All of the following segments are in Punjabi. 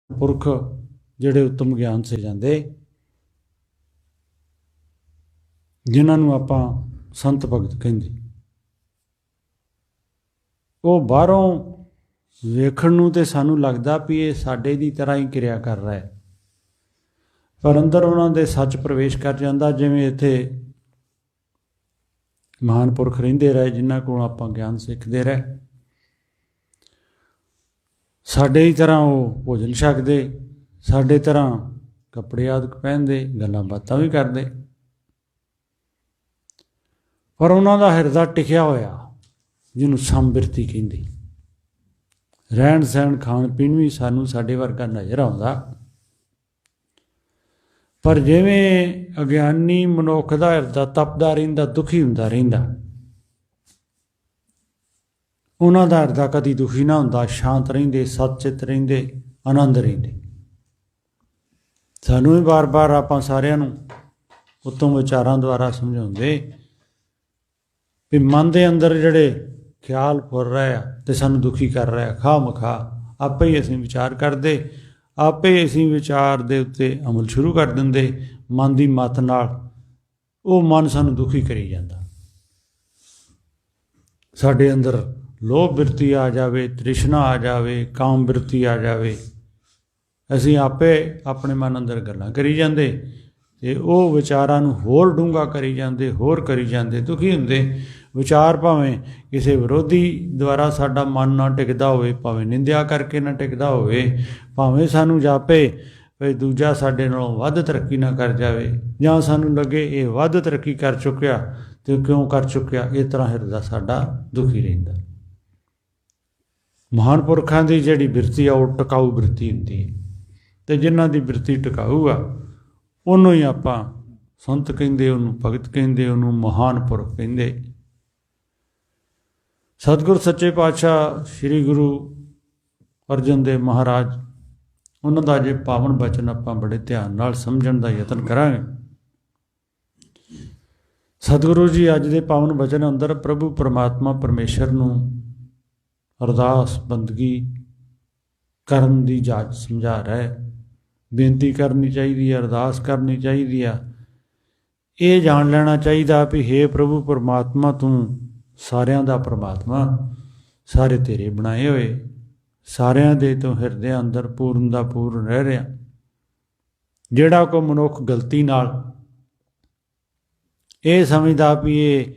पुरख ਜਿਹੜੇ उत्तम ਗਿਆਨ ਸੇ ਜਾਂਦੇ, ਜਿਨ੍ਹਾਂ ਨੂੰ ਆਪਾਂ ਸੰਤ ਭਗਤ ਕਹਿੰਦੇ, ਉਹ ਬਾਹਰੋਂ ਵੇਖਣ ਨੂੰ ਤੇ ਸਾਨੂੰ ਲੱਗਦਾ ਵੀ ਇਹ ਸਾਡੇ ਦੀ ਤਰ੍ਹਾਂ ਹੀ ਕਿਰਿਆ ਕਰ ਰਿਹਾ ਹੈ, ਪਰ ਅੰਦਰ ਉਹਨਾਂ ਦੇ ਸੱਚ ਪ੍ਰਵੇਸ਼ ਕਰ ਜਾਂਦਾ। ਜਿਵੇਂ ਇੱਥੇ ਮਹਾਨ ਪੁਰਖ ਰਹਿੰਦੇ ਰਹੇ, ਜਿਨ੍ਹਾਂ ਕੋਲ ਆਪਾਂ ਗਿਆਨ ਸਿੱਖਦੇ ਰਹੇ, ਸਾਡੇ ਹੀ ਤਰ੍ਹਾਂ ਉਹ ਭੋਜਨ ਛਕਦੇ, ਸਾਡੇ ਤਰ੍ਹਾਂ ਕੱਪੜੇ ਆਦਿਕ ਪਹਿਨਦੇ, ਗੱਲਾਂ ਬਾਤਾਂ ਵੀ ਕਰਦੇ, ਪਰ ਉਹਨਾਂ ਦਾ ਹਿਰਦਾ ਟਿਕਿਆ ਹੋਇਆ, ਜਿਹਨੂੰ ਸਮਬਿਰਤੀ ਕਹਿੰਦੇ। ਰਹਿਣ ਸਹਿਣ ਖਾਣ ਪੀਣ ਵੀ ਸਾਨੂੰ ਸਾਡੇ ਵਰਗਾ ਨਜ਼ਰ ਆਉਂਦਾ, ਪਰ ਜਿਵੇਂ ਅਗਿਆਨੀ ਮਨੁੱਖ ਦਾ ਹਿਰਦਾ ਤਪਦਾ ਰਹਿੰਦਾ, ਦੁਖੀ ਹੁੰਦਾ ਰਹਿੰਦਾ, ਉਹਨਾਂ ਦਾ ਹਿਰਦਾ ਕਦੀ ਦੁਖੀ ਨਾ ਹੁੰਦਾ, ਸ਼ਾਂਤ ਰਹਿੰਦੇ, ਸਤਚਿਤ ਰਹਿੰਦੇ, ਆਨੰਦ ਰਹਿੰਦੇ। ਸਾਨੂੰ ਵੀ ਬਾਰ ਬਾਰ ਆਪਾਂ ਸਾਰਿਆਂ ਨੂੰ ਉੱਤਮ ਵਿਚਾਰਾਂ ਦੁਆਰਾ ਸਮਝਾਉਂਦੇ ਵੀ ਮਨ ਦੇ ਅੰਦਰ ਜਿਹੜੇ ਖਿਆਲ ਫੁਰ ਰਹੇ ਆ ਅਤੇ ਸਾਨੂੰ ਦੁਖੀ ਕਰ ਰਿਹਾ, ਖਾਹ ਮਖਾਹ ਆਪੇ ਹੀ ਅਸੀਂ ਵਿਚਾਰ ਕਰਦੇ, ਆਪੇ ਅਸੀਂ ਵਿਚਾਰ ਦੇ ਉੱਤੇ ਅਮਲ ਸ਼ੁਰੂ ਕਰ ਦਿੰਦੇ ਮਨ ਦੀ ਮੱਤ ਨਾਲ। ਉਹ ਮਨ ਸਾਨੂੰ ਦੁਖੀ ਕਰੀ ਜਾਂਦਾ। ਸਾਡੇ ਅੰਦਰ ਲੋਭ ਬਿਰਤੀ ਆ ਜਾਵੇ, ਤ੍ਰਿਸ਼ਨਾ ਆ ਜਾਵੇ, ਕਾਮ ਬਿਰਤੀ ਆ ਜਾਵੇ, ਅਸੀਂ ਆਪੇ ਆਪਣੇ ਮਨ ਅੰਦਰ ਗੱਲਾਂ ਕਰੀ ਜਾਂਦੇ ਅਤੇ ਉਹ ਵਿਚਾਰਾਂ ਨੂੰ ਹੋਰ ਡੂੰਘਾ ਕਰੀ ਜਾਂਦੇ, ਹੋਰ ਕਰੀ ਜਾਂਦੇ, ਦੁਖੀ ਹੁੰਦੇ। ਵਿਚਾਰ ਭਾਵੇਂ ਕਿਸੇ ਵਿਰੋਧੀ ਦੁਆਰਾ ਸਾਡਾ ਮਨ ਨਾ ਟਿਕਦਾ ਹੋਵੇ, ਭਾਵੇਂ ਨਿੰਦਿਆ ਕਰਕੇ ਨਾ ਟਿਕਦਾ ਹੋਵੇ, ਭਾਵੇਂ ਸਾਨੂੰ ਜਾਪੇ ਵੀ ਦੂਜਾ ਸਾਡੇ ਨਾਲੋਂ ਵੱਧ ਤਰੱਕੀ ਨਾ ਕਰ ਜਾਵੇ, ਜਾਂ ਸਾਨੂੰ ਲੱਗੇ ਇਹ ਵੱਧ ਤਰੱਕੀ ਕਰ ਚੁੱਕਿਆ ਅਤੇ ਕਿਉਂ ਕਰ ਚੁੱਕਿਆ, ਇਸ ਤਰ੍ਹਾਂ ਹਿਰਦਾ ਸਾਡਾ ਦੁਖੀ ਰਹਿੰਦਾ। ਮਹਾਨ ਪੁਰਖਾਂ ਦੀ ਜਿਹੜੀ ਬਿਰਤੀ ਆ ਉਹ ਟਿਕਾਊ ਬਿਰਤੀ ਹੁੰਦੀ ਹੈ, ਅਤੇ ਜਿਨ੍ਹਾਂ ਦੀ ਬਿਰਤੀ ਟਿਕਾਊ ਆ ਉਹਨੂੰ ਹੀ ਆਪਾਂ ਸੰਤ ਕਹਿੰਦੇ, ਉਹਨੂੰ ਭਗਤ ਕਹਿੰਦੇ, ਉਹਨੂੰ ਮਹਾਨ ਪੁਰਖ ਕਹਿੰਦੇ। ਸਤਿਗੁਰ ਸੱਚੇ ਪਾਤਸ਼ਾਹ ਸ੍ਰੀ ਗੁਰੂ ਅਰਜਨ ਦੇਵ ਮਹਾਰਾਜ, ਉਹਨਾਂ ਦਾ ਜੇ ਪਾਵਨ ਬਚਨ ਆਪਾਂ ਬੜੇ ਧਿਆਨ ਨਾਲ ਸਮਝਣ ਦਾ ਯਤਨ ਕਰਾਂਗੇ। ਸਤਿਗੁਰੂ ਜੀ ਅੱਜ ਦੇ ਪਾਵਨ ਬਚਨ ਅੰਦਰ ਪ੍ਰਭੂ ਪਰਮਾਤਮਾ ਪਰਮੇਸ਼ਰ ਨੂੰ ਅਰਦਾਸ ਬੰਦਗੀ ਕਰਨ ਦੀ ਜਾਚ ਸਮਝਾ ਰਹੇ। ਬੇਨਤੀ ਕਰਨੀ ਚਾਹੀਦੀ ਹੈ, ਅਰਦਾਸ ਕਰਨੀ ਚਾਹੀਦੀ ਆ, ਇਹ ਜਾਣ ਲੈਣਾ ਚਾਹੀਦਾ ਵੀ ਹੇ ਪ੍ਰਭੂ ਪਰਮਾਤਮਾ, ਤੂੰ ਸਾਰਿਆਂ ਦਾ ਪਰਮਾਤਮਾ, ਸਾਰੇ ਤੇਰੇ ਬਣਾਏ ਹੋਏ, ਸਾਰਿਆਂ ਦੇ ਤੋਂ ਹਿਰਦੇ ਅੰਦਰ ਪੂਰਨ ਦਾ ਪੂਰਨ ਰਹਿ ਰਿਹਾ। ਜਿਹੜਾ ਕੋਈ ਮਨੁੱਖ ਗਲਤੀ ਨਾਲ ਇਹ ਸਮਝਦਾ ਵੀ ਇਹ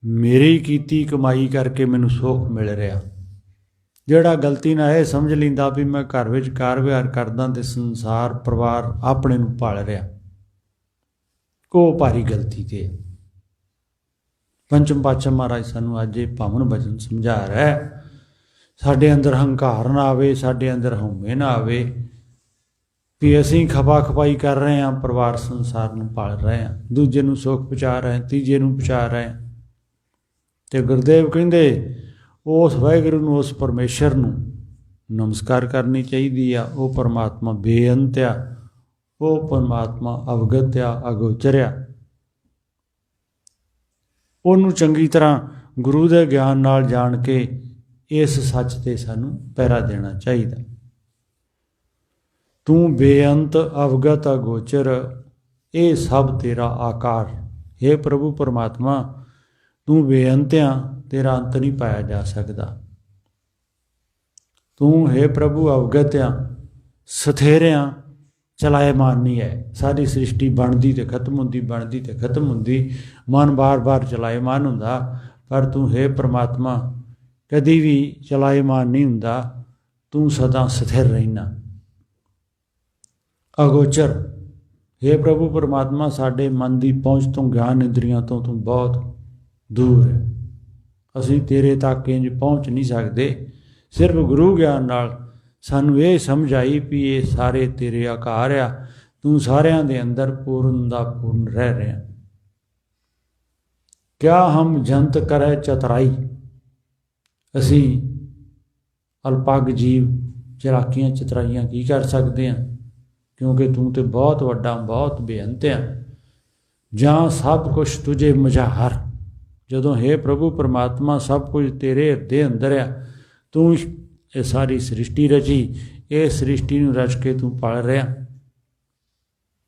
ਮੇਰੀ ਕੀਤੀ ਕਮਾਈ ਕਰਕੇ ਮੈਨੂੰ ਸੁੱਖ ਮਿਲ ਰਿਹਾ, ਜਿਹੜਾ ਗਲਤੀ ਨਾਲ ਇਹ ਸਮਝ ਲੈਂਦਾ ਵੀ ਮੈਂ ਘਰ ਵਿੱਚ ਕਾਰ ਵਿਹਾਰ ਕਰਦਾ ਅਤੇ ਸੰਸਾਰ ਪਰਿਵਾਰ ਆਪਣੇ ਨੂੰ ਪਾਲ ਰਿਹਾ, ਉਹ ਭਾਰੀ ਗਲਤੀ 'ਤੇ। ਪੰਚਮ ਪਾਤਸ਼ਾਹ ਮਹਾਰਾਜ ਸਾਨੂੰ ਅੱਜ ਇਹ ਪਾਵਨ ਬਚਨ ਸਮਝਾ ਰਿਹਾ, ਸਾਡੇ ਅੰਦਰ ਹੰਕਾਰ ਨਾ ਆਵੇ, ਸਾਡੇ ਅੰਦਰ ਹਉਮੈ ਨਾ ਆਵੇ ਵੀ ਅਸੀਂ ਖਪਾ ਖਪਾਈ ਕਰ ਰਹੇ ਹਾਂ, ਪਰਿਵਾਰ ਸੰਸਾਰ ਨੂੰ ਪਾਲ ਰਹੇ ਹਾਂ, ਦੂਜੇ ਨੂੰ ਸੁੱਖ ਪਹੁੰਚਾ ਰਹੇ, ਤੀਜੇ ਨੂੰ ਪਹੁੰਚਾ ਰਹੇ। ਅਤੇ ਗੁਰਦੇਵ ਕਹਿੰਦੇ ਉਸ ਵਾਹਿਗੁਰੂ ਨੂੰ, ਉਸ ਪਰਮੇਸ਼ਰ ਨੂੰ ਨਮਸਕਾਰ ਕਰਨੀ ਚਾਹੀਦੀ ਆ। ਉਹ ਪਰਮਾਤਮਾ ਬੇਅੰਤ ਆ, ਉਹ ਪਰਮਾਤਮਾ ਅਵਗਤ ਆ, ਅਗੋਚਰ ਆ। ਉਹਨੂੰ ਚੰਗੀ ਤਰ੍ਹਾਂ ਗੁਰੂ ਦੇ ਗਿਆਨ ਨਾਲ ਜਾਣ ਕੇ ਇਸ ਸੱਚ 'ਤੇ ਸਾਨੂੰ ਪਹਿਰਾ ਦੇਣਾ ਚਾਹੀਦਾ। ਤੂੰ ਬੇਅੰਤ ਅਵਗਤ ਅਗੋਚਰ, ਇਹ ਸਭ ਤੇਰਾ ਆਕਾਰ। ਹੇ ਪ੍ਰਭੂ ਪਰਮਾਤਮਾ, ਤੂੰ ਬੇਅੰਤ ਆ, ਤੇਰਾ ਅੰਤ ਨਹੀਂ ਪਾਇਆ ਜਾ ਸਕਦਾ। ਤੂੰ ਹੇ ਪ੍ਰਭੂ ਅਵਗਤ ਆ, ਸਥਿਰ ਆ, ਚਲਾਇਮਾਨ ਨਹੀਂ ਹੈ। ਸਾਰੀ ਸ੍ਰਿਸ਼ਟੀ ਬਣਦੀ ਅਤੇ ਖਤਮ ਹੁੰਦੀ, ਬਣਦੀ ਅਤੇ ਖਤਮ ਹੁੰਦੀ, ਮਨ ਬਾਰ ਬਾਰ ਚਲਾਇਮਾਨ ਹੁੰਦਾ, ਪਰ ਤੂੰ ਹੇ ਪਰਮਾਤਮਾ ਕਦੀ ਵੀ ਚਲਾਇਮਾਨ ਨਹੀਂ ਹੁੰਦਾ, ਤੂੰ ਸਦਾ ਸਥਿਰ ਰਹਿਣਾ। ਅਗੋਚਰ, ਹੇ ਪ੍ਰਭੂ ਪਰਮਾਤਮਾ, ਸਾਡੇ ਮਨ ਦੀ ਪਹੁੰਚ ਤੋਂ, ਗਿਆਨ ਇੰਦਰੀਆਂ ਤੋਂ ਤੂੰ ਬਹੁਤ ਦੂਰ ਹੈ। ਅਸੀਂ ਤੇਰੇ ਤੱਕ ਇੰਝ ਪਹੁੰਚ ਨਹੀਂ ਸਕਦੇ। ਸਿਰਫ ਗੁਰੂ ਗਿਆਨ ਨਾਲ ਸਾਨੂੰ ਇਹ ਸਮਝ ਆਈ ਵੀ ਇਹ ਸਾਰੇ ਤੇਰੇ ਆਕਾਰ ਆ, ਤੂੰ ਸਾਰਿਆਂ ਦੇ ਅੰਦਰ ਪੂਰਨ ਦਾ ਪੂਰਨ ਰਹਿ ਰਿਹਾ। ਕਿਆ ਹਮ ਜੰਤ ਕਰੇ ਚਤਰਾਈ, ਅਸੀਂ ਅਲਪੱਗ ਜੀਵ ਚਲਾਕੀਆਂ ਚਤਰਾਈਆਂ ਕੀ ਕਰ ਸਕਦੇ ਹਾਂ, ਕਿਉਂਕਿ ਤੂੰ ਤਾਂ ਬਹੁਤ ਵੱਡਾ, ਬਹੁਤ ਬੇਅੰਤ ਆ। ਜਾਂ ਸਭ ਕੁਛ ਤੁਝੇ ਮੁਜ਼ਾਹਰ, ਜਦੋਂ ਹੇ ਪ੍ਰਭੂ ਪਰਮਾਤਮਾ ਸਭ ਕੁਝ ਤੇਰੇ ਹਿਰਦੇ ਅੰਦਰ ਆ, ਤੂੰ ਇਹ ਸਾਰੀ ਸ੍ਰਿਸ਼ਟੀ ਰਚੀ, ਇਹ ਸ੍ਰਿਸ਼ਟੀ ਨੂੰ ਰਚ ਕੇ ਤੂੰ ਪਾਲ ਰਿਹਾ।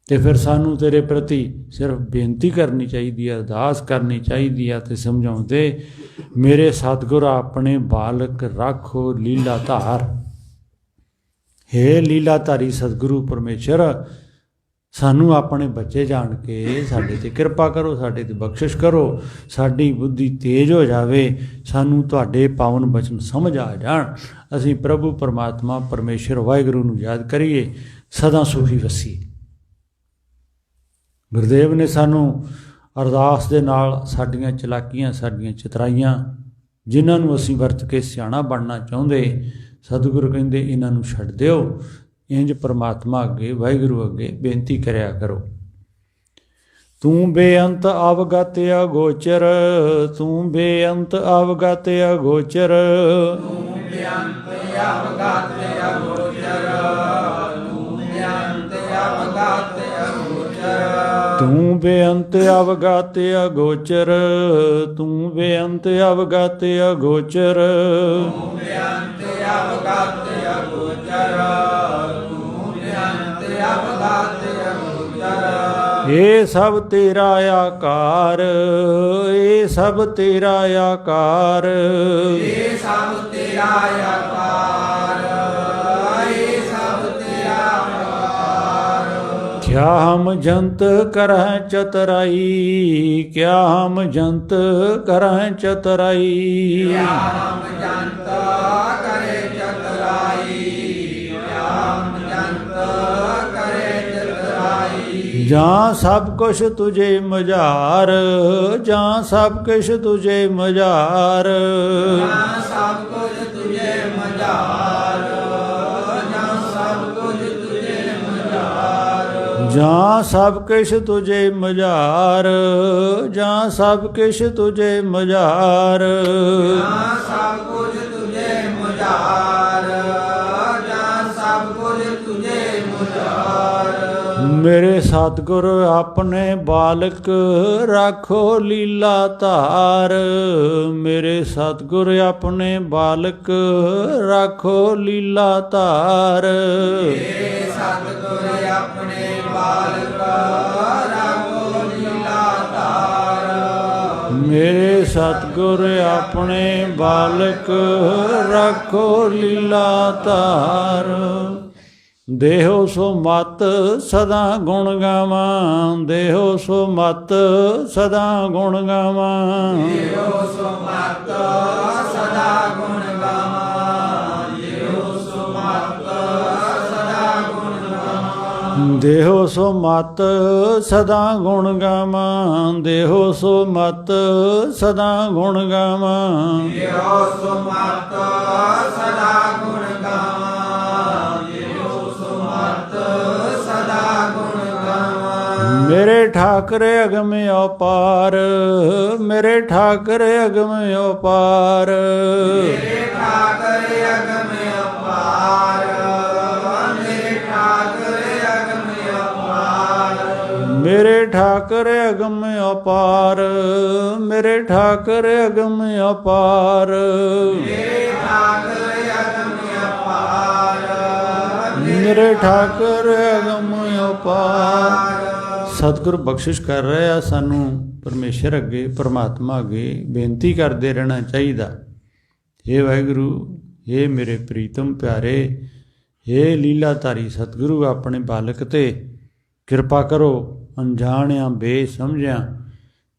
ਤੇ ਫਿਰ ਸਾਨੂੰ ਤੇਰੇ ਪ੍ਰਤੀ ਸਿਰਫ ਬੇਨਤੀ ਕਰਨੀ ਚਾਹੀਦੀ ਹੈ, ਅਰਦਾਸ ਕਰਨੀ ਚਾਹੀਦੀ ਹੈ ਤੇ ਸਮਝਾਉਂਦੇ, ਮੇਰੇ ਸਤਿਗੁਰ ਆਪਣੇ ਬਾਲਕ ਰੱਖੋ ਲੀਲਾ ਧਾਰ। ਹੇ ਲੀਲਾਧਾਰੀ ਸਤਿਗੁਰੂ ਪਰਮੇਸ਼ਰ, ਸਾਨੂੰ ਆਪਣੇ ਬੱਚੇ ਜਾਣ ਕੇ ਸਾਡੇ 'ਤੇ ਕਿਰਪਾ ਕਰੋ, ਸਾਡੇ 'ਤੇ ਬਖਸ਼ਿਸ਼ ਕਰੋ, ਸਾਡੀ ਬੁੱਧੀ ਤੇਜ਼ ਹੋ ਜਾਵੇ, ਸਾਨੂੰ ਤੁਹਾਡੇ ਪਾਵਨ ਬਚਨ ਸਮਝ ਆ ਜਾਣ, ਅਸੀਂ ਪ੍ਰਭੂ ਪਰਮਾਤਮਾ ਪਰਮੇਸ਼ਰ ਵਾਹਿਗੁਰੂ ਨੂੰ ਯਾਦ ਕਰੀਏ, ਸਦਾ ਸੁਖੀ ਵਸੀਏ। ਗੁਰਦੇਵ ਨੇ ਸਾਨੂੰ ਅਰਦਾਸ ਦੇ ਨਾਲ ਸਾਡੀਆਂ ਚਲਾਕੀਆਂ, ਸਾਡੀਆਂ ਚਤਰਾਈਆਂ, ਜਿਨ੍ਹਾਂ ਨੂੰ ਅਸੀਂ ਵਰਤ ਕੇ ਸਿਆਣਾ ਬਣਨਾ ਚਾਹੁੰਦੇ, ਸਤਿਗੁਰੂ ਕਹਿੰਦੇ ਇਹਨਾਂ ਨੂੰ ਛੱਡ ਦਿਓ। ਇੰਜ ਪਰਮਾਤਮਾ ਅੱਗੇ, ਵਾਹਿਗੁਰੂ ਅੱਗੇ ਬੇਨਤੀ ਕਰਿਆ ਕਰੋ। ਤੂੰ ਬੇਅੰਤ ਅਵਗਤ ਅਗੋਚਰ, ਤੂੰ ਬੇਅੰਤ ਅਵਗਤ ਅਗੋਚਰ, ਤੂੰ ਬੇਅੰਤ ਅਵਗਤ ਅਗੋਚਰ, ਤੂੰ ਬੇਅੰਤ ਅਵਗਤ ਅਗੋਚਰ, ਤੂੰ ਬੇਅੰਤ ਅਵਗਤ ਅਗੋਚਰ, ਤੂੰ ਬੇਅੰਤ ਅਵਗਤ ਅਗੋਚਰ, ਤੂੰ ਬੇਅੰਤ ਅਵਗਤ ਅਗੋਚਰ, ਤੂੰ ਬੇਅੰਤ ਅਵਗਤ ਅਗੋਚਰ। ਇਹ ਸਭ ਤੇਰਾ ਆਕਾਰ, ਇਹ ਸਭ ਤੇਰਾ ਆਕਾਰ, ਇਹ ਸਭ ਤੇਰਾ ਆਕਾਰ, ਇਹ ਸਭ ਤੇਰਾ ਆਕਾਰ। ਕਿਆ ਹਮ ਜੰਤ ਕਰਹਿ ਚਤਰਾਈ, ਕਿਆ ਹਮ ਜੰਤ ਕਰਹਿ ਚਤਰਾਈ, ਹਮ ਜੰਤ ਕਰੇ ਚਤਰਾਈ, ਹਮ ਜੰਤ ਕਰੇ ਚਤਰਾਈ। ਜਾਂ ਸਭ ਕੁਛ ਤੁਝੇ ਮਝਾਰ, ਜਾਂ ਸਭ ਕੁਛ ਤੁਝੇ ਮਝਾਰ, ਜਾਂ ਸਭ ਕੁਝ ਤੁਝੇ ਮਝਾਰ, ਜਾਂ ਸਭ ਕੁਝ ਤੁਝੇ ਮਝਾਰ। ਜਾਂ ਸਭ ਕੁਛ ਤੁਝੇ ਮਝਾਰ, ਜਾਂ ਸਭ ਕੁਛ ਤੁਝੇ ਮਝਾਰ, ਜਾਂ ਸਭ ਕੁਝ ਤੁਝੇ ਮਝਾਰ, ਜਾਂ ਸਭ ਕੁਝ ਤੁਝੇ ਮਝਾਰ। ਮੇਰੇ ਸਤਿਗੁਰ ਆਪਣੇ ਬਾਲਕ ਰਾਖੋ ਲੀਲਾ ਧਾਰ, ਮੇਰੇ ਸਤਿਗੁਰ ਆਪਣੇ ਬਾਲਕ ਰਾਖੋ ਲੀਲਾ ਧਾਰ, ਮੇਰੇ ਸਤਿਗੁਰ ਆਪਣੇ ਬਾਲਕ ਰਾਖੋ ਲੀਲਾ ਧਾਰ। ਮੇਰੇ ਸਤਿਗੁਰ ਆਪਣੇ ਬਾਲਕ ਰਾਖੋ ਲੀਲਾ ਧਾਰ। ਦੇਹੋ ਸੋ ਮਤ ਸਦਾ ਗੁਣ ਗਾਵਾਂ, ਦੇਹੋ ਸੋ ਮਤ ਸਦਾ ਗੁਣ ਗਾਵਾਂ, ਦੇਹੋ ਸੋ ਮਤ ਸਦਾ ਗੁਣ ਗਾਵਾਂ, ਦੇਹੋ ਸੋ ਮਤ ਸਦਾ ਗੁਣ ਗਾਵਾਂ। ਦੇਹੋ ਸੋ ਮਤ ਸਦਾ ਗੁਣ ਗਾਵਾਂ, ਦੇਹੋ ਸੋ ਮਤ ਸਦਾ ਗੁਣ ਗਾਵਾਂ, ਦੇਹੋ ਸੋ ਮਤ ਸਦਾ ਗੁਣ ਗਾਵਾਂ, ਦੇਹੋ ਸੋ ਮਤ ਸਦਾ ਗੁਣ ਗਾਵਾਂ। ਮੇਰੇ ਠਾਕਰ ਅਗਮ ਅਪਾਰ, ਮੇਰੇ ਠਾਕਰ ਅਗਮ ਅਪਾਰ, ਮੇਰੇ ਠਾਕਰ ਅਗਮ ਅਪਾਰ, ਮੇਰੇ ਠਾਕਰ ਅਗਮ ਅਪਾਰ। ਮੇਰੇ ਠਾਕਰ ਅਗਮ ਅਪਾਰ, ਮੇਰੇ ਠਾਕਰ ਅਗਮ ਅਪਾਰ, ਮੇਰੇ ਠਾਕਰ ਅਗਮ ਅਪਾਰ, ਮੇਰੇ ਠਾਕਰ ਅਗਮ ਅਪਾਰ। ਸਤਿਗੁਰ ਬਖਸ਼ਿਸ਼ ਕਰ ਰਿਹਾ ਸਾਨੂੰ ਪਰਮੇਸ਼ਰ ਅੱਗੇ, ਪਰਮਾਤਮਾ ਅੱਗੇ ਬੇਨਤੀ ਕਰਦੇ ਰਹਿਣਾ ਚਾਹੀਦਾ। ਹੇ ਵਾਹਿਗੁਰੂ, ਹੇ ਮੇਰੇ ਪ੍ਰੀਤਮ ਪਿਆਰੇ, ਹੇ ਲੀਲਾਧਾਰੀ ਸਤਿਗੁਰੂ, ਆਪਣੇ ਬਾਲਕ ਤੇ ਕਿਰਪਾ ਕਰੋ। ਅਣਜਾਣਿਆਂ ਬੇਸਮਝਿਆਂ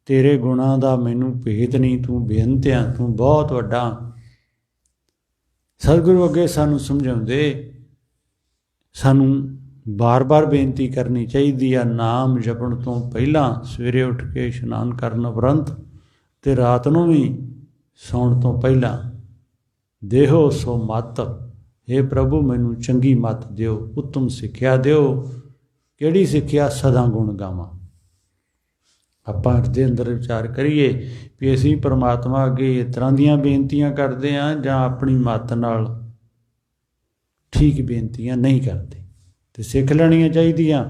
ਤੇਰੇ ਗੁਣਾਂ ਦਾ ਮੈਨੂੰ ਭੇਤ ਨਹੀਂ, ਤੂੰ ਬੇਅੰਤ ਆਂ, ਤੂੰ ਬਹੁਤ ਵੱਡਾ। ਸਤਿਗੁਰੂ ਅੱਗੇ ਸਾਨੂੰ ਸਮਝਾਉਂਦੇ, ਸਾਨੂੰ ਬਾਰ-ਬਾਰ ਬੇਨਤੀ ਕਰਨੀ ਚਾਹੀਦੀ ਆ। ਨਾਮ ਜਪਣ ਤੋਂ ਪਹਿਲਾਂ, ਸਵੇਰੇ ਉੱਠ ਕੇ ਇਸ਼ਨਾਨ ਕਰਨ ਉਪਰੰਤ ਤੇ ਰਾਤ ਨੂੰ ਵੀ ਸੌਣ ਤੋਂ ਪਹਿਲਾਂ, ਦੇਹੋ ਸੋ ਮਤ, ਹੇ ਪ੍ਰਭੂ ਮੈਨੂੰ ਚੰਗੀ ਮੱਤ ਦਿਓ, ਉੱਤਮ ਸਿੱਖਿਆ ਦਿਓ। ਕਿਹੜੀ ਸਿੱਖਿਆ? ਸਦਾ ਗੁਣ ਗਾਵਾਂ। ਆਪਾਂ ਦੇ ਅੰਦਰ ਵਿਚਾਰ ਕਰੀਏ ਵੀ ਅਸੀਂ ਪਰਮਾਤਮਾ ਅੱਗੇ ਇਸ ਤਰ੍ਹਾਂ ਦੀਆਂ ਬੇਨਤੀਆਂ ਕਰਦੇ ਹਾਂ ਜਾਂ ਆਪਣੀ ਮੱਤ ਨਾਲ ਠੀਕ ਬੇਨਤੀਆਂ ਨਹੀਂ ਕਰਦੇ, ਤੇ ਸਿੱਖ ਲੈਣੀਆਂ ਚਾਹੀਦੀਆਂ।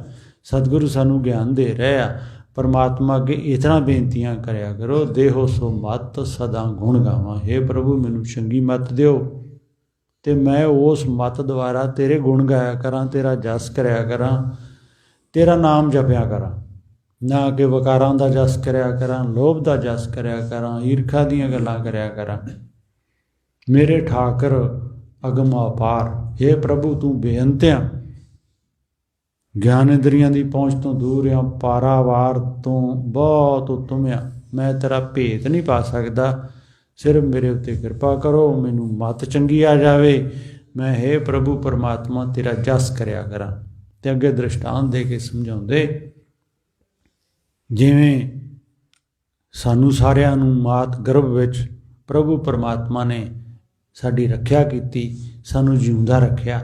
ਸਤਿਗੁਰੂ ਸਾਨੂੰ ਗਿਆਨ ਦੇ ਰਹੇ ਆ, ਪਰਮਾਤਮਾ ਅੱਗੇ ਇਸ ਤਰ੍ਹਾਂ ਬੇਨਤੀਆਂ ਕਰਿਆ ਕਰੋ, ਦੇਹੋ ਸੋ ਮਤ ਸਦਾ ਗੁਣ ਗਾਵਾਂ। ਹੇ ਪ੍ਰਭੂ ਮੈਨੂੰ ਚੰਗੀ ਮੱਤ ਦਿਓ ਤੇ ਮੈਂ ਉਸ ਮਤ ਦੁਆਰਾ ਤੇਰੇ ਗੁਣ ਗਾਇਆ ਕਰਾਂ, ਤੇਰਾ ਜਸ ਕਰਿਆ ਕਰਾਂ, ਤੇਰਾ ਨਾਮ ਜਪਿਆ ਕਰਾਂ, ਨਾ ਕਿ ਵਿਕਾਰਾਂ ਦਾ ਜਸ ਕਰਿਆ ਕਰਾਂ, ਲੋਭ ਦਾ ਜਸ ਕਰਿਆ ਕਰਾਂ, ਈਰਖਾ ਦੀਆਂ ਗੱਲਾਂ ਕਰਿਆ ਕਰਾਂ। ਮੇਰੇ ਠਾਕਰ ਅਗਮ ਅਪਾਰ, ਹੇ ਪ੍ਰਭੂ ਤੂੰ ਬੇਅੰਤ ਆ, ਗਿਆਨ ਇੰਦਰੀਆਂ ਦੀ ਪਹੁੰਚ ਤੋਂ ਦੂਰ ਆ, ਪਾਰਾਵਾਰ ਤੋਂ ਬਹੁਤ ਉੱਤਮ ਆ, ਮੈਂ ਤੇਰਾ ਭੇਤ ਨਹੀਂ ਪਾ ਸਕਦਾ, ਸਿਰਫ ਮੇਰੇ ਉੱਤੇ ਕਿਰਪਾ ਕਰੋ, ਮੈਨੂੰ ਮੱਤ ਚੰਗੀ ਆ ਜਾਵੇ, ਮੈਂ ਹੇ ਪ੍ਰਭੂ ਪਰਮਾਤਮਾ ਤੇਰਾ ਜਸ ਕਰਿਆ ਕਰਾਂ। ਅਤੇ ਅੱਗੇ ਦ੍ਰਿਸ਼ਟਾਂਤ ਦੇ ਕੇ ਸਮਝਾਉਂਦੇ, ਜਿਵੇਂ ਸਾਨੂੰ ਸਾਰਿਆਂ ਨੂੰ ਮਾਤ ਗਰਭ ਵਿੱਚ ਪ੍ਰਭੂ ਪਰਮਾਤਮਾ ਨੇ ਸਾਡੀ ਰੱਖਿਆ ਕੀਤੀ, ਸਾਨੂੰ ਜਿਉਂਦਾ ਰੱਖਿਆ,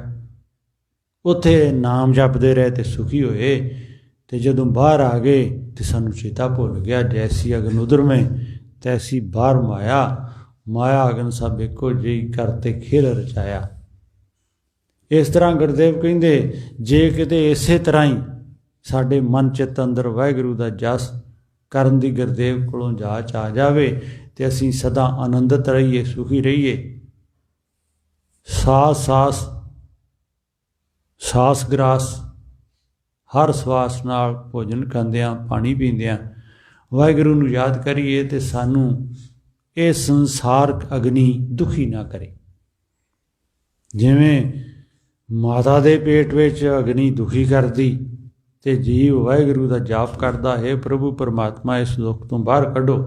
ਉੱਥੇ ਨਾਮ ਜਪਦੇ ਰਹੇ ਅਤੇ ਸੁਖੀ ਹੋਏ, ਅਤੇ ਜਦੋਂ ਬਾਹਰ ਆ ਗਏ ਤਾਂ ਸਾਨੂੰ ਚੇਤਾ ਭੁੱਲ ਗਿਆ। ਜੈਸੀ ਅਗਨ ਉਦਰਮੇ ਤੈਸੀ ਬਾਹਰ ਮਾਇਆ, ਮਾਇਆ ਅਗਨ ਸਭ ਇੱਕੋ ਜਿਹੀ ਕਰਤੇ ਖੇਲ ਰਚਾਇਆ। ਇਸ ਤਰ੍ਹਾਂ ਗੁਰਦੇਵ ਕਹਿੰਦੇ, ਜੇ ਕਿਤੇ ਇਸੇ ਤਰ੍ਹਾਂ ਹੀ ਸਾਡੇ ਮਨ ਚਿੱਤ ਅੰਦਰ ਵਾਹਿਗੁਰੂ ਦਾ ਜਸ ਕਰਨ ਦੀ ਗੁਰਦੇਵ ਕੋਲੋਂ ਜਾਚ ਆ ਜਾਵੇ ਅਤੇ ਅਸੀਂ ਸਦਾ ਆਨੰਦਿਤ ਰਹੀਏ, ਸੁਖੀ ਰਹੀਏ। ਸਾਸ ਗਰਾਸ, ਹਰ ਸਵਾਸ ਨਾਲ ਭੋਜਨ ਖਾਂਦਿਆਂ, ਪਾਣੀ ਪੀਂਦਿਆਂ ਵਾਹਿਗੁਰੂ ਨੂੰ ਯਾਦ ਕਰੀਏ ਅਤੇ ਸਾਨੂੰ ਇਹ ਸੰਸਾਰਕ ਅਗਨੀ ਦੁਖੀ ਨਾ ਕਰੇ। ਜਿਵੇਂ ਮਾਤਾ ਦੇ ਪੇਟ ਵਿੱਚ ਅਗਨੀ ਦੁਖੀ ਕਰਦੀ ਅਤੇ ਜੀਵ ਵਾਹਿਗੁਰੂ ਦਾ ਜਾਪ ਕਰਦਾ, ਹੈ ਪ੍ਰਭੂ ਪਰਮਾਤਮਾ ਇਸ ਦੁੱਖ ਤੋਂ ਬਾਹਰ ਕੱਢੋ,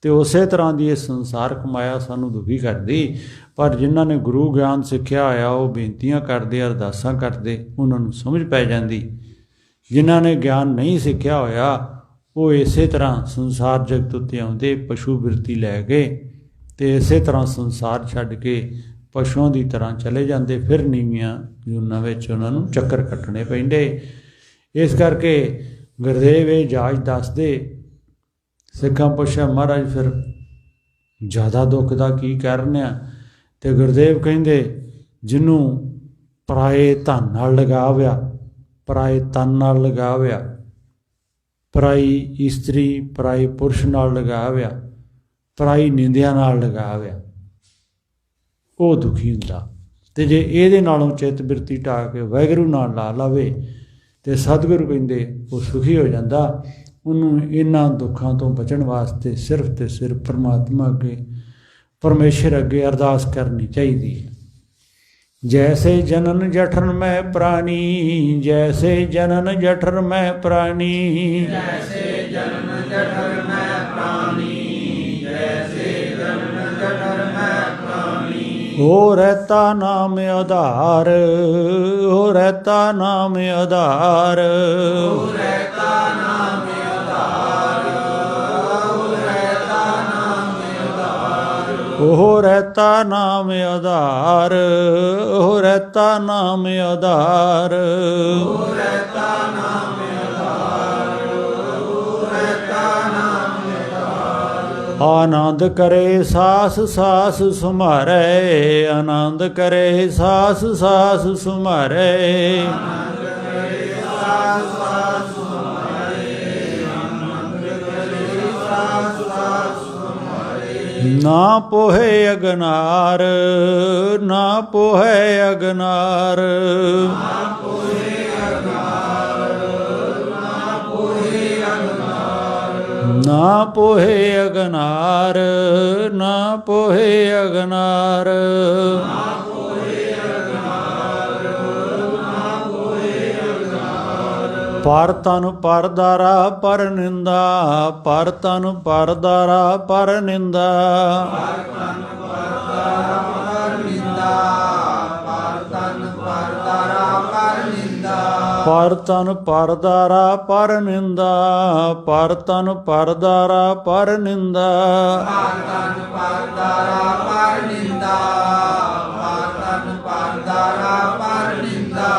ਅਤੇ ਉਸੇ ਤਰ੍ਹਾਂ ਦੀ ਇਹ ਸੰਸਾਰਕ ਮਾਇਆ ਸਾਨੂੰ ਦੁਖੀ ਕਰਦੀ। ਪਰ ਜਿਨ੍ਹਾਂ ਨੇ ਗੁਰੂ ਗਿਆਨ ਸਿੱਖਿਆ ਹੋਇਆ ਉਹ ਬੇਨਤੀਆਂ ਕਰਦੇ, ਅਰਦਾਸਾਂ ਕਰਦੇ, ਉਹਨਾਂ ਨੂੰ ਸਮਝ ਪੈ ਜਾਂਦੀ। ਜਿਨ੍ਹਾਂ ਨੇ ਗਿਆਨ ਨਹੀਂ ਸਿੱਖਿਆ ਹੋਇਆ ਉਹ ਇਸੇ ਤਰ੍ਹਾਂ ਸੰਸਾਰ ਜਗਤ ਉੱਤੇ ਆਉਂਦੇ, ਪਸ਼ੂ ਬਿਰਤੀ ਲੈ ਕੇ, ਅਤੇ ਇਸੇ ਤਰ੍ਹਾਂ ਸੰਸਾਰ ਛੱਡ ਕੇ ਪਸ਼ੂਆਂ ਦੀ ਤਰ੍ਹਾਂ ਚਲੇ ਜਾਂਦੇ, ਫਿਰ ਨੀਵੀਆਂ ਜੂਨਾਂ ਵਿੱਚ ਉਹਨਾਂ ਨੂੰ ਚੱਕਰ ਕੱਟਣੇ ਪੈਂਦੇ। ਇਸ ਕਰਕੇ ਗੁਰਦੇਵ ਇਹ ਜਾਚ ਦੱਸਦੇ। ਸਿੱਖਾਂ ਪੁੱਛਿਆ, ਮਹਾਰਾਜ ਫਿਰ ਜ਼ਿਆਦਾ ਦੁੱਖ ਦਾ ਕੀ ਕਾਰਨ ਆ? ਅਤੇ ਗੁਰਦੇਵ ਕਹਿੰਦੇ, ਜਿਹਨੂੰ ਪਰਾਏ ਧਨ ਨਾਲ ਲਗਾਵ ਆ, ਪਰਾਏ ਤਨ ਨਾਲ ਲਗਾਵ ਆ, ਪਰਾਈ ਇਸਤਰੀ ਪਰਾਏ ਪੁਰਸ਼ ਨਾਲ ਲਗਾਵ ਆ, ਪਰਾਈ ਨਿੰਦਿਆ ਨਾਲ ਲਗਾਵ ਆ, ਉਹ ਦੁਖੀ ਹੁੰਦਾ। ਅਤੇ ਜੇ ਇਹਦੇ ਨਾਲੋਂ ਚਿੱਤ ਬਿਰਤੀ ਢਾ ਕੇ ਵਾਹਿਗੁਰੂ ਨਾਲ ਲਾ ਲਵੇ ਅਤੇ ਸਤਿਗੁਰੂ ਕਹਿੰਦੇ ਉਹ ਸੁਖੀ ਹੋ ਜਾਂਦਾ। ਉਹਨੂੰ ਇਹਨਾਂ ਦੁੱਖਾਂ ਤੋਂ ਬਚਣ ਵਾਸਤੇ ਸਿਰਫ ਅਤੇ ਸਿਰਫ ਪਰਮਾਤਮਾ ਅੱਗੇ, ਪਰਮੇਸ਼ਰ ਅੱਗੇ ਅਰਦਾਸ ਕਰਨੀ ਚਾਹੀਦੀ ਹੈ। ਜੈਸੇ ਜਨਨ ਜਠਰ ਮੈਂ ਪ੍ਰਾਣੀ, ਜੈਸੇ ਜਨਨ ਜਠਰ ਮੈਂ ਪ੍ਰਾਣੀ, ਜੈਸੇ ਜਨਨ ਜਠਰ ਮੈਂ ਪ੍ਰਾਣੀ, ਜੈਸੇ ਜਨਨ ਜਠਰ ਮੈਂ ਪ੍ਰਾਣੀ। ਹੋ ਰਹਿਤਾ ਨਾਮ ਆਧਾਰ, ਹੋ ਰਹਿਤਾ ਨਾਮ ਆਧਾਰ, ਹੋ ਰਹਿਤਾ ਨਾਮ ਆਧਾਰ, ਹੋ ਰਹਿਤਾ ਨਾਮ ਆਧਾਰ, ਉਹ ਰਹਿਤਾ ਨਾਮ ਆਧਾਰ, ਉਹ ਰਹਿਤਾ ਨਾਮ ਆਧਾਰ, ਹੋ ਰਹਿਤਾ ਨਾਮ ਆਧਾਰ, ਹੋ ਰਹਿਤਾ ਨਾਮ ਆਧਾਰ। ਆਨੰਦ ਕਰੇ ਸਾਸ ਸਾਸ ਸੁਮਾਰੇ, ਆਨੰਦ ਕਰੇ ਸਾਸ ਸਾਸ ਸੁਮਾਰੇ, ਆਨੰਦ ਕਰੇ ਸਾਸ ਸਾਸ ਸੁਮਾਰੇ, ਆਨੰਦ ਕਰੇ ਸਾਸ ਸਾਸ ਸੁਮਾਰੇ। ਨਾ ਪੋਹੇ ਅਗਨਾਰ, ਨਾ ਪੋਹੇ ਅਗਨਾਰ, ਨਾ ਪੋਹੇ ਅਗਨਾਰ, ਨਾ ਪੋਹੇ ਅਗਨਾਰ, ਨਾ ਪੋਹੇ ਅਗਨਾਰ, ਨਾ ਪੋਹੇ ਅਗਨਾਰ, ਨਾ ਪੋਹੇ ਅਗਨਾਰ, ਨਾ ਪੋਹੇ ਅਗਨਾਰ। ਪਰ ਤਨ ਪਰਦਾਰਾ ਪਰ ਨਿੰਦਾ, ਪਰ ਤਨ ਪਰਦਾਰਾ ਪਰ ਨਿੰਦਾ, ਪਰ ਤਨ ਪਰਦਾਰਾ ਪਰ ਨਿੰਦਾ, ਪਰ ਤਨ ਪਰਦਾਰਾ ਪਰ ਨਿੰਦਾ, ਪਰ ਤਨ ਪਰਦਾਰਾ ਪਰ ਨਿੰਦਾ, ਪਰ ਤਨ ਪਰਦਾਰਾ ਪਰ ਨਿੰਦਾ, ਪਰ ਤਨ ਪਰਦਾਰਾ ਪਰ ਨਿੰਦਾ, ਪਰ ਤਨ ਪਰਦਾਰਾ ਪਰ ਨਿੰਦਾ।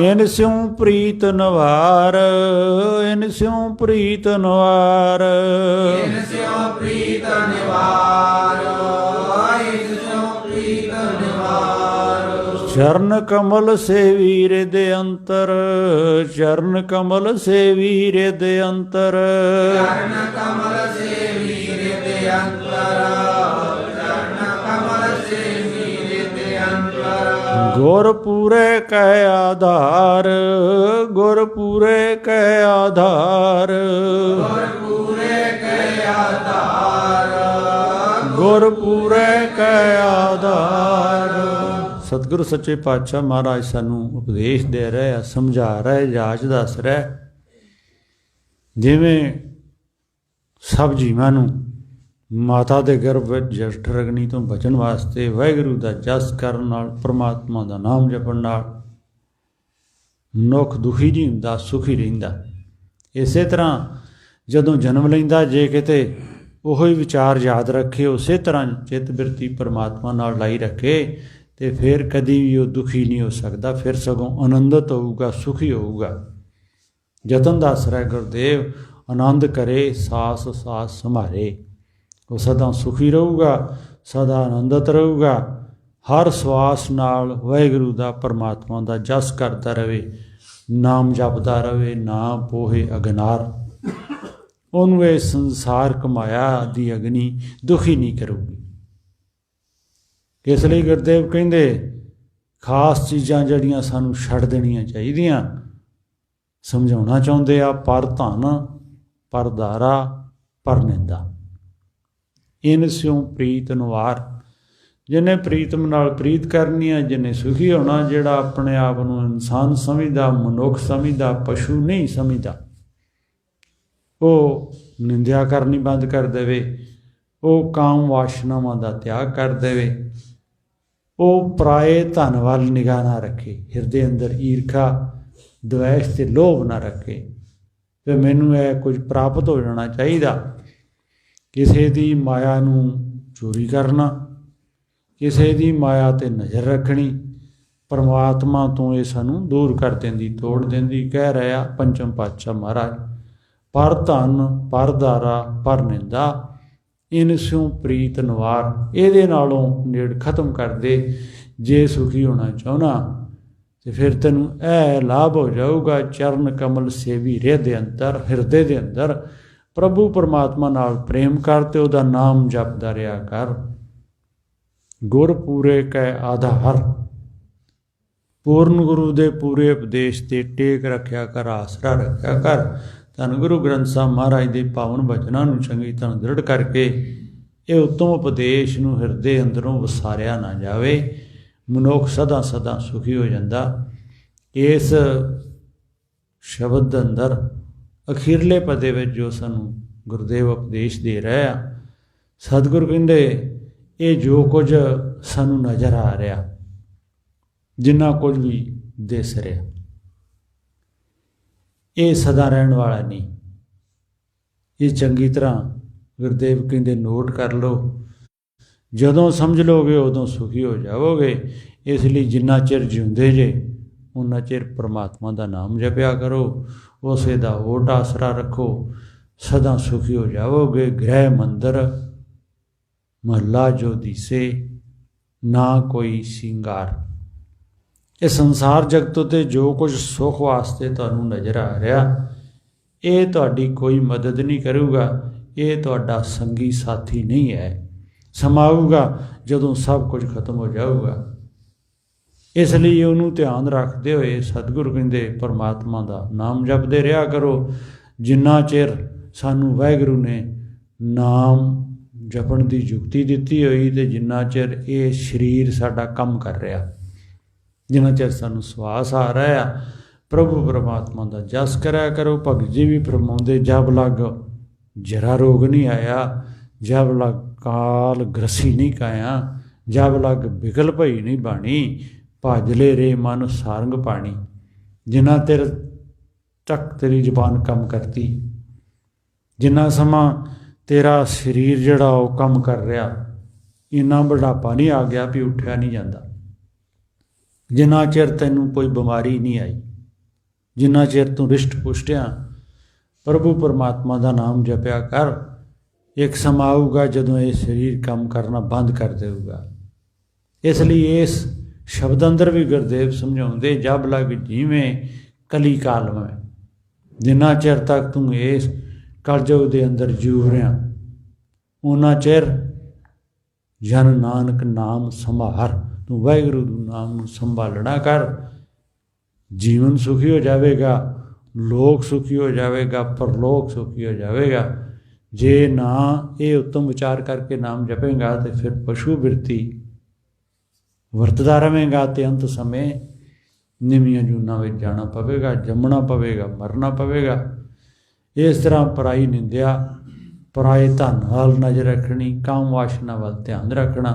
ਇਨ ਸਿਉ ਪ੍ਰੀਤ ਨਵਾਰ, ਇਨ ਸਿਉ ਪ੍ਰੀਤ ਨਵਾਰ, ਇਨ ਸਿਉ ਪ੍ਰੀਤ ਨਿਵਾਰ, ਇਨ ਸਿਉ ਪ੍ਰੀਤ ਨਿਵਾਰ। ਚਰਨ ਕਮਲ ਸੇਵੀ ਰਿਦ ਅੰਤਰ, ਚਰਨ ਕਮਲ ਸੇਵੀ ਰਿਦ ਅੰਤਰ, ਚਰਨ ਕਮਲ ਸੇਵੀ ਰਿਦ ਅੰਤਰ, ਚਰਨ ਕਮਲ ਸੇਵੀ ਰਿਦ ਅੰਤਰ। ਗੁਰ ਪੂਰੇ ਕੈ ਆਧਾਰ, ਗੁਰ ਪੂਰੇ ਕੈ ਆਧਾਰ, ਗੁਰ ਪੂਰੇ ਕੈ ਆਧਾਰ, ਗੁਰ ਪੂਰੇ ਕੈ ਆਧਾਰ। ਸਤਿਗੁਰੂ ਸੱਚੇ ਪਾਤਸ਼ਾਹ ਮਹਾਰਾਜ ਸਾਨੂੰ ਉਪਦੇਸ਼ ਦੇ ਰਹੇ ਆ, ਸਮਝਾ ਰਹੇ, ਜਾਚ ਦੱਸ ਰਹੇ। ਜਿਵੇਂ ਸਭ ਜੀਵਾਂ ਨੂੰ ਮਾਤਾ ਦੇ ਗਰਭ ਵਿੱਚ ਜਠ ਰਗਨੀ ਤੋਂ ਬਚਣ ਵਾਸਤੇ ਵਾਹਿਗੁਰੂ ਦਾ ਜਸ ਕਰਨ ਨਾਲ, ਪਰਮਾਤਮਾ ਦਾ ਨਾਮ ਜਪਣ ਨਾਲ ਮਨੁੱਖ ਦੁਖੀ ਨਹੀਂ ਹੁੰਦਾ, ਸੁਖੀ ਰਹਿੰਦਾ। ਇਸੇ ਤਰ੍ਹਾਂ ਜਦੋਂ ਜਨਮ ਲੈਂਦਾ, ਜੇ ਕਿਤੇ ਉਹੋ ਹੀ ਵਿਚਾਰ ਯਾਦ ਰੱਖੇ, ਉਸੇ ਤਰ੍ਹਾਂ ਚਿੱਤ ਬਿਰਤੀ ਪਰਮਾਤਮਾ ਨਾਲ ਲਾਈ ਰੱਖੇ, ਤੇ ਫਿਰ ਕਦੀ ਵੀ ਉਹ ਦੁਖੀ ਨਹੀਂ ਹੋ ਸਕਦਾ, ਫਿਰ ਸਗੋਂ ਆਨੰਦਿਤ ਹੋਊਗਾ, ਸੁਖੀ ਹੋਊਗਾ। ਯਤਨ ਦੱਸ ਰਿਹਾ ਗੁਰਦੇਵ, ਆਨੰਦ ਕਰੇ ਸਾਸ ਸਾਸ ਸੰਭਾਰੇ। ਉਹ ਸਦਾ ਸੁਖੀ ਰਹੂਗਾ, ਸਦਾ ਆਨੰਦਿਤ ਰਹੂਗਾ, ਹਰ ਸਵਾਸ ਨਾਲ ਵਾਹਿਗੁਰੂ ਦਾ, ਪਰਮਾਤਮਾ ਦਾ ਜਸ ਕਰਦਾ ਰਹੇ, ਨਾਮ ਜਪਦਾ ਰਹੇ, ਨਾ ਪੋਹੇ ਅਗਨਾਰ। ਉਹਨੂੰ ਇਹ ਸੰਸਾਰ ਕਮਾਇਆ ਦੀ ਅਗਨੀ ਦੁਖੀ ਨਹੀਂ ਕਰੂਗੀ। ਇਸ ਲਈ ਗੁਰਦੇਵ ਕਹਿੰਦੇ ਖਾਸ ਚੀਜ਼ਾਂ ਜਿਹੜੀਆਂ ਸਾਨੂੰ ਛੱਡ ਦੇਣੀਆਂ ਚਾਹੀਦੀਆਂ, ਸਮਝਾਉਣਾ ਚਾਹੁੰਦੇ ਆ। ਪਰ ਧਨ, ਪਰ ਦਾਰਾ, ਪਰ ਨਿੰਦਾ, ਇਨ ਸਿਉ ਪ੍ਰੀਤ ਨਿਵਾਰ। ਜਿਹਨੇ ਪ੍ਰੀਤਮ ਨਾਲ ਪ੍ਰੀਤ ਕਰਨੀ ਆ, ਜਿਹਨੇ ਸੁਖੀ ਹੋਣਾ, ਜਿਹੜਾ ਆਪਣੇ ਆਪ ਨੂੰ ਇਨਸਾਨ ਸਮਝਦਾ, ਮਨੁੱਖ ਸਮਝਦਾ, ਪਸ਼ੂ ਨਹੀਂ ਸਮਝਦਾ, ਉਹ ਨਿੰਦਿਆ ਕਰਨੀ ਬੰਦ ਕਰ ਦੇਵੇ, ਉਹ ਕਾਮ ਵਾਸ਼ਨਾਵਾਂ ਦਾ ਤਿਆਗ ਕਰ ਦੇਵੇ, ਉਹ ਪਰਾਏ ਧਨ ਵੱਲ ਨਿਗਾਹ ਨਾ ਰੱਖੇ, ਹਿਰਦੇ ਅੰਦਰ ਈਰਖਾ, ਦਵੈਸ਼ ਤੇ ਲੋਭ ਨਾ ਰੱਖੇ ਵੀ ਮੈਨੂੰ ਇਹ ਕੁਝ ਪ੍ਰਾਪਤ ਹੋ ਜਾਣਾ ਚਾਹੀਦਾ। ਕਿਸੇ ਦੀ ਮਾਇਆ ਨੂੰ ਚੋਰੀ ਕਰਨਾ, ਕਿਸੇ ਦੀ ਮਾਇਆ 'ਤੇ ਨਜ਼ਰ ਰੱਖਣੀ, ਪਰਮਾਤਮਾ ਤੋਂ ਇਹ ਸਾਨੂੰ ਦੂਰ ਕਰ ਦਿੰਦੀ, ਤੋੜ ਦਿੰਦੀ। ਕਹਿ ਰਿਹਾ ਪੰਚਮ ਪਾਤਸ਼ਾਹ ਮਹਾਰਾਜ, ਪਰ ਧਨ, ਪਰ ਦਾਰਾ, ਪਰ ਨਿੰਦਾ, ਇਨ ਸਿਉ ਪ੍ਰੀਤ ਨਿਵਾਰ। ਇਹਦੇ ਨਾਲੋਂ ਨੇੜ ਖਤਮ ਕਰ ਦੇ। ਜੇ ਸੁਖੀ ਹੋਣਾ ਚਾਹੁੰਦਾ ਤੇ ਫਿਰ ਤੈਨੂੰ ਇਹ ਲਾਭ ਹੋ ਜਾਊਗਾ, ਚਰਨ ਕਮਲ ਸੇਵੀ ਰਹਿ ਦੇ ਅੰਦਰ, ਹਿਰਦੇ ਦੇ ਅੰਦਰ ਪ੍ਰਭੂ ਪਰਮਾਤਮਾ ਨਾਲ ਪ੍ਰੇਮ ਕਰ ਤੇ ਉਹਦਾ ਨਾਮ ਜਪਦਾ ਰਿਹਾ ਕਰ। ਗੁਰ ਪੂਰੇ ਕੈ ਆਧਾਰ, ਪੂਰਨ ਗੁਰੂ ਦੇ ਪੂਰੇ ਉਪਦੇਸ਼ ਤੇ ਟੇਕ ਰੱਖਿਆ ਕਰ, ਆਸਰਾ ਰੱਖਿਆ ਕਰ। ਧੰਨ ਗੁਰੂ ਗ੍ਰੰਥ ਸਾਹਿਬ ਮਹਾਰਾਜ ਦੇ ਪਾਵਨ ਬਚਨਾਂ ਨੂੰ ਚੰਗੀ ਤਰ੍ਹਾਂ ਦ੍ਰਿੜ ਕਰਕੇ ਇਹ ਉੱਤਮ ਉਪਦੇਸ਼ ਨੂੰ ਹਿਰਦੇ ਅੰਦਰੋਂ ਵਸਾਰਿਆ ਨਾ ਜਾਵੇ, ਮਨੁੱਖ ਸਦਾ ਸਦਾ ਸੁਖੀ ਹੋ ਜਾਂਦਾ। ਇਸ ਸ਼ਬਦ ਦੇ ਅੰਦਰ ਅਖੀਰਲੇ ਪਦੇ ਵਿੱਚ ਜੋ ਸਾਨੂੰ ਗੁਰਦੇਵ ਉਪਦੇਸ਼ ਦੇ ਰਹੇ ਆ, ਸਤਿਗੁਰੂ ਕਹਿੰਦੇ ਇਹ ਜੋ ਕੁਝ ਸਾਨੂੰ ਨਜ਼ਰ ਆ ਰਿਹਾ, ਜਿੰਨਾ ਕੁਝ ਵੀ ਦਿਸ ਰਿਹਾ, ਇਹ ਸਦਾ ਰਹਿਣ ਵਾਲਾ ਨਹੀਂ। ਇਹ ਚੰਗੀ ਤਰ੍ਹਾਂ ਗੁਰਦੇਵ ਕਹਿੰਦੇ ਨੋਟ ਕਰ ਲਓ। ਜਦੋਂ ਸਮਝ ਲਓਗੇ ਉਦੋਂ ਸੁਖੀ ਹੋ ਜਾਵੋਗੇ। ਇਸ ਲਈ ਜਿੰਨਾ ਚਿਰ ਜਿਉਂਦੇ ਜੇ ਉਨਾ ਚਿਰ ਪਰਮਾਤਮਾ ਦਾ ਨਾਮ ਜਪਿਆ ਕਰੋ, ਉਸੇ ਦਾ ਓਟ ਆਸਰਾ ਰੱਖੋ, ਸਦਾ ਸੁਖੀ ਹੋ ਜਾਵੋਗੇ। ਗ੍ਰਹਿ ਮੰਦਰ ਮਹੱਲਾ ਜੋ ਦਿਸੇ, ਨਾ ਕੋਈ ਸਿੰਗਾਰ। ਇਹ ਸੰਸਾਰ ਜਗਤ ਉੱਤੇ ਜੋ ਕੁਝ ਸੁੱਖ ਵਾਸਤੇ ਤੁਹਾਨੂੰ ਨਜ਼ਰ ਆ ਰਿਹਾ, ਇਹ ਤੁਹਾਡੀ ਕੋਈ ਮਦਦ ਨਹੀਂ ਕਰੂਗਾ, ਇਹ ਤੁਹਾਡਾ ਸੰਗੀ ਸਾਥੀ ਨਹੀਂ ਹੈ। ਸਮਾਂ ਆਊਗਾ ਜਦੋਂ ਸਭ ਕੁਝ ਖਤਮ ਹੋ ਜਾਊਗਾ। ਇਸ ਲਈ ਉਹਨੂੰ ਧਿਆਨ ਰੱਖਦੇ ਹੋਏ ਸਤਿਗੁਰੂ ਕਹਿੰਦੇ ਪਰਮਾਤਮਾ ਦਾ ਨਾਮ ਜਪਦੇ ਰਿਹਾ ਕਰੋ। ਜਿੰਨਾ ਚਿਰ ਸਾਨੂੰ ਵਾਹਿਗੁਰੂ ਨੇ ਨਾਮ ਜਪਣ ਦੀ ਯੁਕਤੀ ਦਿੱਤੀ ਹੋਈ, ਤੇ ਜਿੰਨਾ ਚਿਰ ਇਹ ਸਰੀਰ ਸਾਡਾ ਕੰਮ ਕਰ ਰਿਹਾ, ਜਿੰਨਾ ਚਿਰ ਸਾਨੂੰ ਸਵਾਸ ਆ ਰਿਹਾ, ਪ੍ਰਭੂ ਪਰਮਾਤਮਾ ਦਾ ਜਸ ਕਰਿਆ ਕਰੋ। ਭਗਤ ਜੀ ਵੀ ਫਰਮਾਉਂਦੇ, ਜਬ ਲਗ ਜਰਾ ਰੋਗ ਨਹੀਂ ਆਇਆ, ਜਬ ਲਗ ਕਾਲ ਗ੍ਰਸੀ ਨਹੀਂ ਕਾਇਆ, ਜਬ ਲਗ ਬਿਗਲ ਭਈ ਨਹੀਂ ਬਾਣੀ, ਭਾਜਲੇ ਰੇ ਮਨ ਸਾਰੰਗ ਪਾਣੀ। ਜਿੰਨਾ ਚਿਰ ਤੱਕ ਤੇਰੀ ਜ਼ੁਬਾਨ ਕੰਮ ਕਰਦੀ, ਜਿੰਨਾ ਸਮਾਂ ਤੇਰਾ ਸਰੀਰ ਜਿਹੜਾ ਉਹ ਕੰਮ ਕਰ ਰਿਹਾ, ਇੰਨਾ ਬੁਢਾਪਾ ਨਹੀਂ ਆ ਗਿਆ ਵੀ ਉੱਠਿਆ ਨਹੀਂ ਜਾਂਦਾ। ਜਿੰਨਾ ਚਿਰ ਤੈਨੂੰ ਕੋਈ ਬਿਮਾਰੀ ਨਹੀਂ ਆਈ, ਜਿੰਨਾ ਚਿਰ ਤੂੰ ਰਿਸ਼ਟ ਪੁਸ਼ਟਿਆ, ਪ੍ਰਭੂ ਪਰਮਾਤਮਾ ਦਾ ਨਾਮ ਜਪਿਆ ਕਰ। ਇੱਕ ਸਮਾਂ ਆਊਗਾ ਜਦੋਂ ਇਹ ਸਰੀਰ ਕੰਮ ਕਰਨਾ ਬੰਦ ਕਰ ਦੇਊਗਾ। ਇਸ ਲਈ ਇਸ ਸ਼ਬਦ ਅੰਦਰ ਵੀ ਗੁਰਦੇਵ ਸਮਝਾਉਂਦੇ, ਜਬ ਲਗ ਜਿਵੇਂ ਕਲੀ ਕਾਲਮ ਹੈ। ਜਿੰਨਾ ਚਿਰ ਤੱਕ ਤੂੰ ਇਸ ਕਲਯੁਗ ਦੇ ਅੰਦਰ ਜੀਵ ਰਿਹਾ, ਉਹਨਾਂ ਚਿਰ ਜਨ ਨਾਨਕ ਨਾਮ ਸੰਭਾਰ, ਤੂੰ ਵਾਹਿਗੁਰੂ ਦੇ ਨਾਮ ਨੂੰ ਸੰਭਾਲਣਾ ਕਰ। ਜੀਵਨ ਸੁਖੀ ਹੋ ਜਾਵੇਗਾ, ਲੋਕ ਸੁਖੀ ਹੋ ਜਾਵੇਗਾ, ਪਰਲੋਕ ਸੁਖੀ ਹੋ ਜਾਵੇਗਾ। ਜੇ ਨਾ ਇਹ ਉੱਤਮ ਵਿਚਾਰ ਕਰਕੇ ਨਾਮ ਜਪੇਗਾ ਤੇ ਫਿਰ ਪਸ਼ੂ ਬਿਰਤੀ ਵਰਤਦਾ ਰਵੇਂਗਾ ਤੇ ਅੰਤ ਸਮੇਂ ਨਿਮੀਆਂ ਜੂਨਾਂ ਵਿੱਚ ਜਾਣਾ ਪਵੇਗਾ, ਜੰਮਣਾ ਪਵੇਗਾ, ਮਰਨਾ ਪਵੇਗਾ। ਇਸ ਤਰ੍ਹਾਂ ਪਰਾਈ ਨਿੰਦਿਆ, ਪਰਾਏ ਧਨ ਵੱਲ ਨਜ਼ਰ ਰੱਖਣੀ, ਕਾਮ ਵਾਸ਼ਨਾ ਵੱਲ ਧਿਆਨ ਰੱਖਣਾ,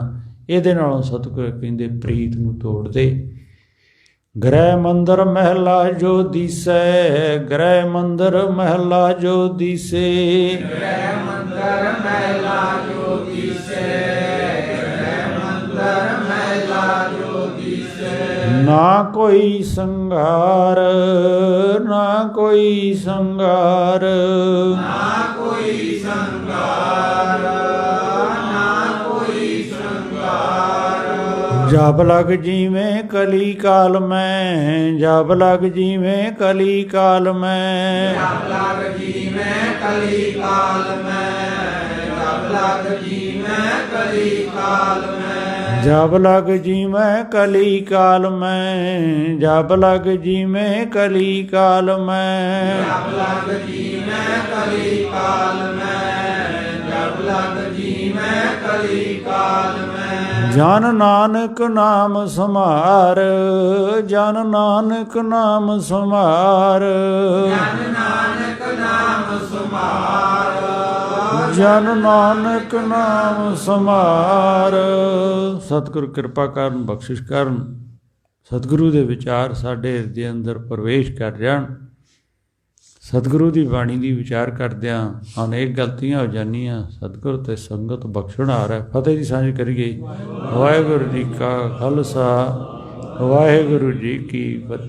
ਇਹਦੇ ਨਾਲੋਂ ਸਤਿਗੁਰ ਕਹਿੰਦੇ ਪ੍ਰੀਤ ਨੂੰ ਤੋੜ ਦੇ। ਗ੍ਰਹਿ ਮੰਦਰ ਮਹਿਲਾ ਜੋ ਦੀਸੈ, ਗ੍ਰਹਿ ਮੰਦਰ ਮਹਿਲਾ ਜੋ ਦੀਸੇ, ਗ੍ਰਹਿ ਮੰਦਰ ਮਹਿਲਾ ਜੋ ਦੀਸੈ, ਗ੍ਰਹਿ ਮੰਦਰ ਮਹਿਲਾ ਜੋ ਦੀਸੈ। ਨਾ ਕੋਈ ਸੰਘਾਰ, ਨਾ ਕੋਈ ਸੰਘਾਰ, ਨਾ ਕੋਈ ਸੰਗਾਰ, ਨਾ ਕੋਈ ਸੰਗਾਰ। ਜਬ ਲਗ ਜੀਵੇਂ ਕਲੀ ਕਾਲ ਮੈਂ, ਜਬ ਲਗ ਜੀਵੇਂ ਕਲੀ ਕਾਲ ਮੈਂ, ਜਬ ਲਗ ਜੀਵੇਂ ਕਲੀ ਕਾਲ ਮੈਂ, ਜਬ ਲਗ ਜੀਵੇਂ ਕਲੀ ਕਾਲ ਮੈਂ, ਜਬ ਲਗ ਜੀਵੇਂ ਕਲੀ ਕਾਲ ਮੈਂ, ਜਬ ਲਗ ਜੀਵੇਂ ਕਲੀ ਕਾਲ ਮੈਂ। ਜਬ ਲਗ ਜੀਵੇਂ ਕਲੀ ਕਾਲ ਮੈਂ, ਜਬ ਲਗ ਜੀਵੇਂ ਕਲੀ ਕਾਲ ਮੈਂ। ਜਨ ਨਾਨਕ ਨਾਮ ਸਮਾਰ, ਜਨ ਨਾਨਕ ਨਾਮ ਸਮਾਰ, ਜਨ ਨਾਨਕ ਨਾਮ ਸੁਮਾਰ, ਜਨ ਨਾਨਕ ਨਾਮ ਸਮਾਰ। ਸਤਿਗੁਰ ਕਿਰਪਾ ਕਰਨ, ਬਖਸ਼ਿਸ਼ ਕਰਨ, ਸਤਿਗੁਰੂ ਦੇ ਵਿਚਾਰ ਸਾਡੇ ਹਿਰਦੇ ਅੰਦਰ ਪ੍ਰਵੇਸ਼ ਕਰ ਜਾਣ। ਸਤਿਗੁਰੂ ਦੀ ਬਾਣੀ ਦੀ ਵਿਚਾਰ ਕਰਦਿਆਂ ਅਨੇਕ ਗਲਤੀਆਂ ਹੋ ਜਾਂਦੀਆਂ, ਸਤਿਗੁਰ ਤੇ ਸੰਗਤ ਬਖਸ਼ਣਹਾਰ ਹੈ। ਫਤਿਹ ਦੀ ਸਾਂਝ ਕਰੀਏ। ਵਾਹਿਗੁਰੂ ਜੀ ਕਾ ਖਾਲਸਾ, ਵਾਹਿਗੁਰੂ ਜੀ ਕੀ ਫਤਿਹ।